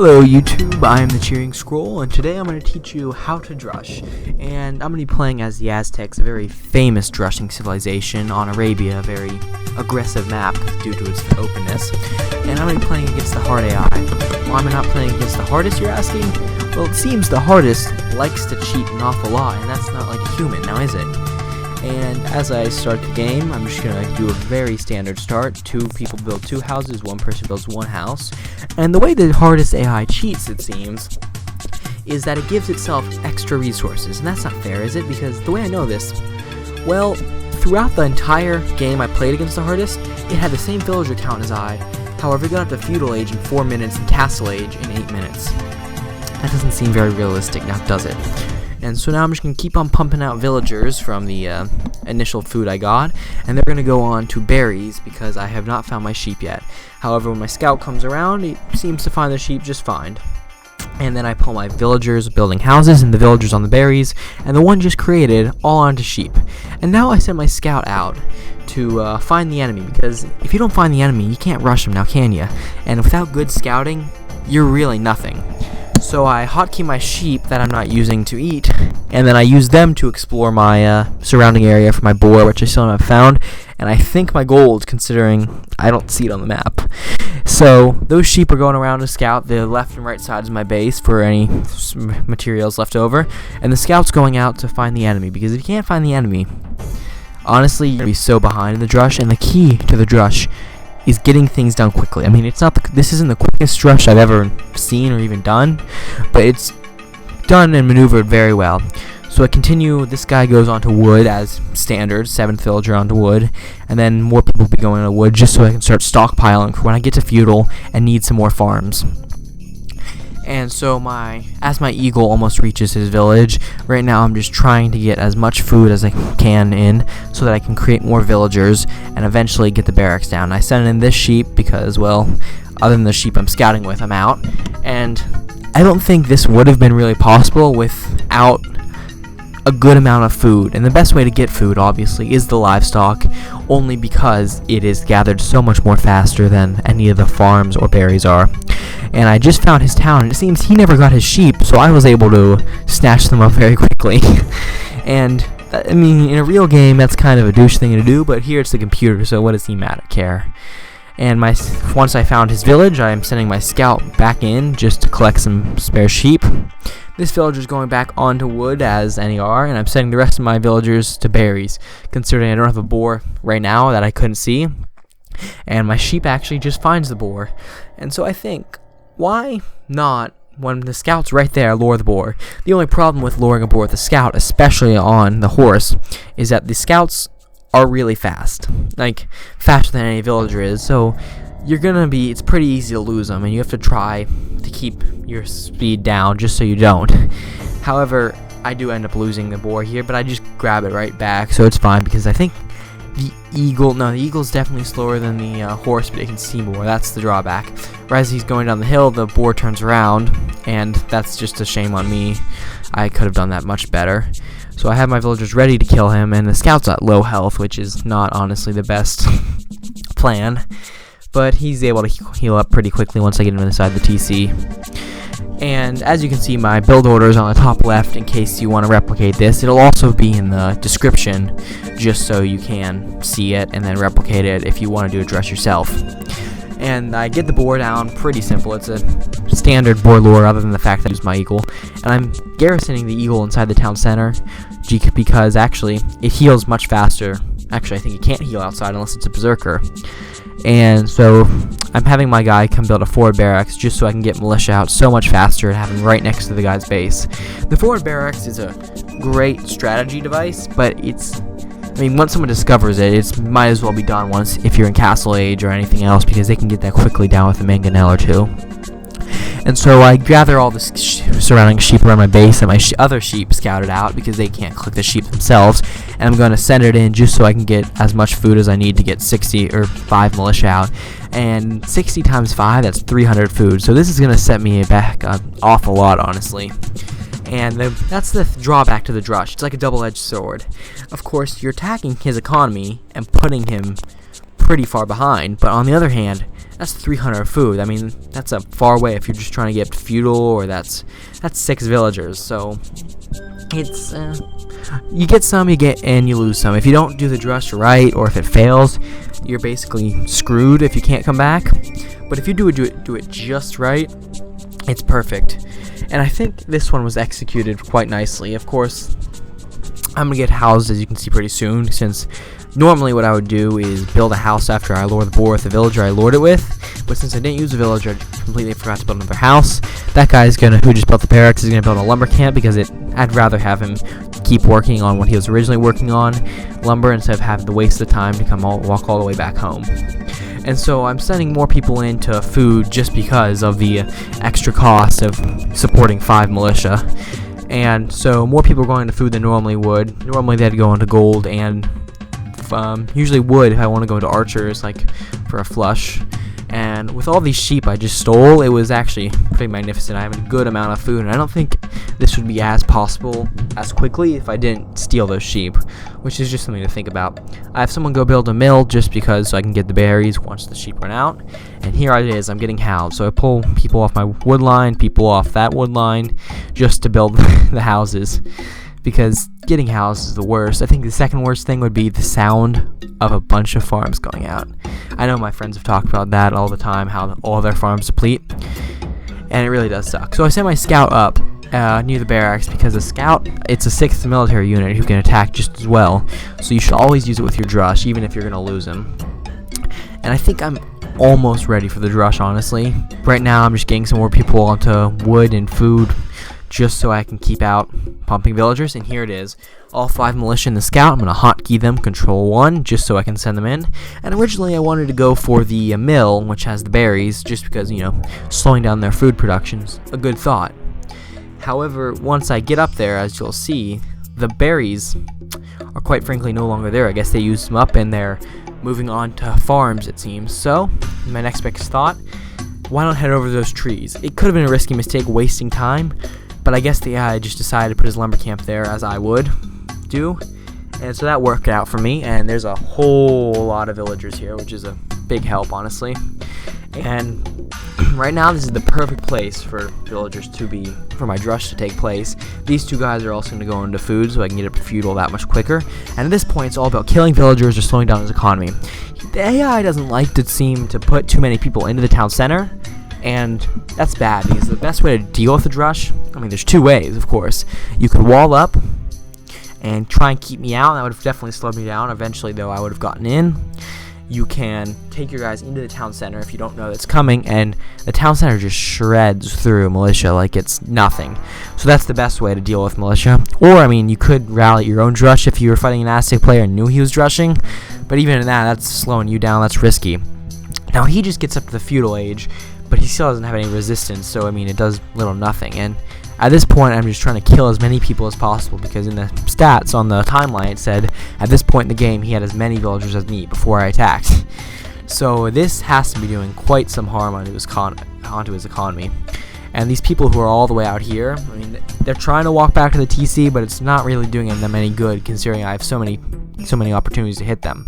Hello YouTube, I am the Cheering Scroll, and today I'm going to teach you how to drush. And I'm going to be playing as the Aztecs, a very famous drushing civilization on Arabia, a very aggressive map due to its openness. And I'm going to be playing against the hard AI. Why am I not playing against the hardest, you're asking? Well, it seems the hardest likes to cheat an awful lot, and that's not like a human, now is it? And as I start the game, I'm just going to do a very standard start. 2 people build 2 houses, 1 person builds 1 house. And the way the hardest AI cheats, it seems, is that it gives itself extra resources. And that's not fair, is it? Because the way I know this, well, throughout the entire game I played against the hardest, it had the same villager count as I. However, it got up to feudal age in 4 minutes and castle age in 8 minutes. That doesn't seem very realistic, now does it? And so now I'm just going to keep on pumping out villagers from the initial food I got, and they're going to go on to berries because I have not found my sheep yet. However, when my scout comes around, he seems to find the sheep just fine. And then I pull my villagers building houses and the villagers on the berries, and the one just created all onto sheep. And now I send my scout out to find the enemy, because if you don't find the enemy, you can't rush them now, can you? And without good scouting, you're really nothing. So I hotkey my sheep that I'm not using to eat, and then I use them to explore my surrounding area for my boar, which I still haven't found, and I think my gold, considering I don't see it on the map. So those sheep are going around to scout the left and right sides of my base for any materials left over, and the scout's going out to find the enemy, because if you can't find the enemy, honestly, you're going to be so behind in the drush, and the key to the drush is getting things done quickly. I mean, this isn't the quickest drush I've ever seen or even done, but it's done and maneuvered very well. So I continue, this guy goes onto wood as standard, 7th villager onto wood, and then more people will be going onto wood just so I can start stockpiling for when I get to feudal and need some more farms. And so as my eagle almost reaches his village, right now I'm just trying to get as much food as I can in so that I can create more villagers and eventually get the barracks down. I sent in this sheep because, well, other than the sheep I'm scouting with, I'm out. And I don't think this would have been really possible without a good amount of food. And the best way to get food, obviously, is the livestock, only because it is gathered so much more faster than any of the farms or berries are. And I just found his town, and it seems he never got his sheep, so I was able to snatch them up very quickly. And, I mean, in a real game, that's kind of a douche thing to do, but here it's the computer, so what does he care? And once I found his village, I am sending my scout back in just to collect some spare sheep. This villager's going back onto wood as any are, and I'm sending the rest of my villagers to berries, considering I don't have a boar right now that I couldn't see. And my sheep actually just finds the boar. And so I think, why not, when the scout's right there, lure the boar? The only problem with luring a boar with a scout, especially on the horse, is that the scouts are really fast. Like, faster than any villager is, so it's pretty easy to lose them, and you have to try to keep your speed down just so you don't. However, I do end up losing the boar here, but I just grab it right back, so it's fine, because I think the eagle's definitely slower than the horse, but it can see more. That's the drawback. As he's going down the hill, the boar turns around, and that's just a shame on me. I could have done that much better. So I have my villagers ready to kill him, and the scout's at low health, which is not honestly the best plan. But he's able to heal up pretty quickly once I get him inside the TC. And as you can see, my build order is on the top left in case you want to replicate this. It'll also be in the description just so you can see it and then replicate it if you want to do a drush yourself. And I get the boar down pretty simple. It's a standard boar lure other than the fact that I use my eagle. And I'm garrisoning the eagle inside the town center because actually it heals much faster. Actually, I think it can't heal outside unless it's a berserker. And so I'm having my guy come build a forward barracks just so I can get militia out so much faster and have him right next to the guy's base. The forward barracks is a great strategy device, but once someone discovers it, it might as well be done once if you're in castle age or anything else, because they can get that quickly down with a mangonel or 2. And so I gather all the surrounding sheep around my base, and my other sheep scouted out because they can't click the sheep themselves. And I'm going to send it in just so I can get as much food as I need to get 60 or 5 militia out. And 60 times 5, that's 300 food. So this is going to set me back an awful lot, honestly. And that's the drawback to the drush. It's like a double-edged sword. Of course, you're attacking his economy and putting him pretty far behind. But on the other hand, That's 300 food. I mean, that's a far way if you're just trying to get feudal, or that's 6 villagers. So it's you get some, you get, and you lose some. If you don't do the Drush right, or if it fails, you're basically screwed if you can't come back. But if you do it just right, it's perfect. And I think this one was executed quite nicely. Of course, I'm gonna get housed, as you can see, pretty soon, since normally what I would do is build a house after I lure the boar with the villager I lured it with. But since I didn't use the villager, I completely forgot to build another house. That guy's who just built the barracks, is gonna build a lumber camp, because I'd rather have him keep working on what he was originally working on, lumber, instead of having to waste the time to walk all the way back home. And so I'm sending more people into food just because of the extra cost of supporting 5 militia. And so more people are going into food than normally would. Normally they'd go into gold and usually wood if I want to go into archers, like for a flush. And with all these sheep I just stole, it was actually pretty magnificent. I have a good amount of food, and I don't think this would be as possible as quickly if I didn't steal those sheep, which is just something to think about. I have someone go build a mill just because, so I can get the berries once the sheep run out. And here it is, I'm getting housed. So I pull people off my wood line, people off that wood line, just to build the houses, because getting housed is the worst. I think the second worst thing would be the sound of a bunch of farms going out. I know my friends have talked about that all the time, how all their farms deplete, and it really does suck. So I sent my scout up near the barracks, because a scout, it's a 6th military unit who can attack just as well, so you should always use it with your Drush, even if you're going to lose him. And I think I'm almost ready for the Drush, honestly. Right now I'm just getting some more people onto wood and food, just so I can keep out pumping villagers. And here it is, all 5 militia in the scout. I'm going to hotkey them Control 1 just so I can send them in. And originally I wanted to go for the mill, which has the berries, just because, slowing down their food production's a good thought. However, once I get up there, as you'll see, the berries are quite frankly no longer there. I guess they used them up and they're moving on to farms, it seems. So my next best thought, why not head over to those trees? It could have been a risky mistake, wasting time, but I guess the guy just decided to put his lumber camp there, as I would do. And so that worked out for me, and there's a whole lot of villagers here, which is a big help, honestly. And right now this is the perfect place for villagers to be, for my Drush to take place. These 2 guys are also going to go into food, so I can get up to feudal that much quicker. And at this point it's all about killing villagers or slowing down his economy. The AI doesn't like to seem to put too many people into the town center, and that's bad, because the best way to deal with the Drush, I mean, there's 2 ways, of course. You could wall up and try and keep me out, and that would have definitely slowed me down. Eventually, though, I would have gotten in. You can take your guys into the town center if you don't know that's coming, and the town center just shreds through militia like it's nothing. So that's the best way to deal with militia. Or, I mean, you could rally your own Drush if you were fighting an Aztec player and knew he was Drushing, but even in that's slowing you down, that's risky. Now, he just gets up to the feudal age, but he still doesn't have any resistance, so I mean, it does little nothing. And at this point, I'm just trying to kill as many people as possible, because in the stats on the timeline it said at this point in the game he had as many villagers as me before I attacked. So this has to be doing quite some harm onto his economy. And these people who are all the way out here, I mean, they're trying to walk back to the TC, but it's not really doing them any good, considering I have so many opportunities to hit them.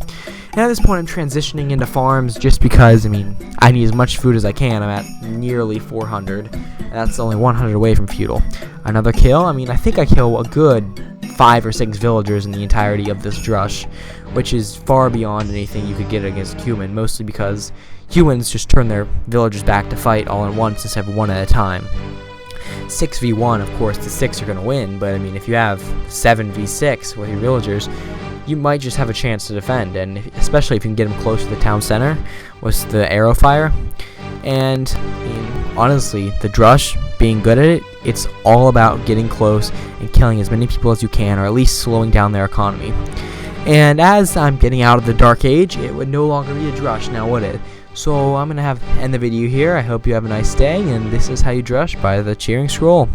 And at this point I'm transitioning into farms just because, I mean, I need as much food as I can. I'm at nearly 400, and that's only 100 away from feudal. Another kill, I mean, I think I kill a good 5 or 6 villagers in the entirety of this Drush, which is far beyond anything you could get against human, mostly because humans just turn their villagers back to fight all at once instead of one at a time. 6v1, of course, the 6 are going to win, but I mean, if you have 7v6 with your villagers, you might just have a chance to defend, and especially if you can get them close to the town center with the arrow fire. And I mean, honestly, the Drush, being good at it, it's all about getting close and killing as many people as you can, or at least slowing down their economy. And as I'm getting out of the Dark Age, it would no longer be a Drush, now would it? So I'm going to end the video here. I hope you have a nice day, and this is how you Drush by the Cheering Scroll.